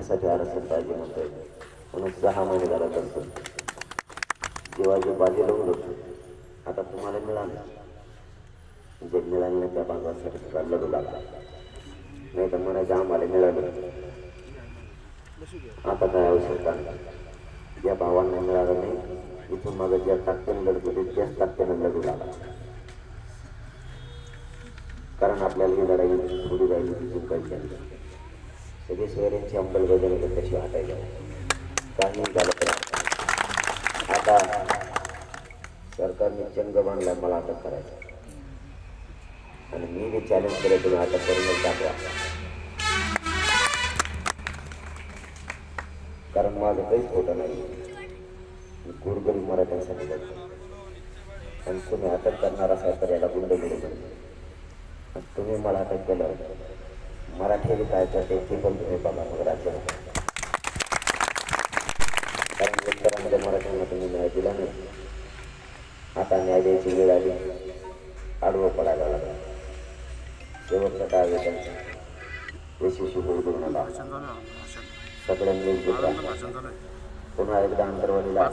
यासाठी आरक्षण पाहिजे म्हणतोय. म्हणून 6 महिने झाला करतो. जेव्हा जे बाजी लावून होतो आता तुम्हाला मिळालं, जे मिळालं नाही त्या बांधवासाठी लढू लागला. नाही तर म्हणायचं आम्हाला मिळालं. आता काय आवश्यकता नाही. ज्या भावांना मिळालं नाही, इथून मागे ज्या ताकदीने लढत होते त्याच ताकदीने लढू लागला. कारण आपल्याला ही लढाई थोडी राहिली ती जिंकायची आहे. सगळे सोयऱ्यांची अंमलबजावणी त्याशिवाय हटायला काही झालं तर आता सरकारने चंग बांधला मला अटक करायचं आणि मी जे चॅलेंज केलं तुम्ही अटक करूनच दाखवा. कारण माझं काहीच खोटं नाही. मी गोरगरीब मराठ्यांसाठी करतो आणि तुम्ही अटक करणार असाल तर याला गुंडगिरी म्हणतो. तुम्ही मला अटक केलं मराठी काय करते ते पण तुम्ही बघा मग राज्यामध्ये. कारण शेतकऱ्यांच्या मराठ्यांना तुम्ही न्याय दिला नाही. आता न्याय द्यायची वेळ आली, आडवं पडायला लागला. शेवटचा काय त्यांचा यशस्वी होऊ देऊ नका. सगळ्यांनी पुन्हा एकदा अंतर्वालीला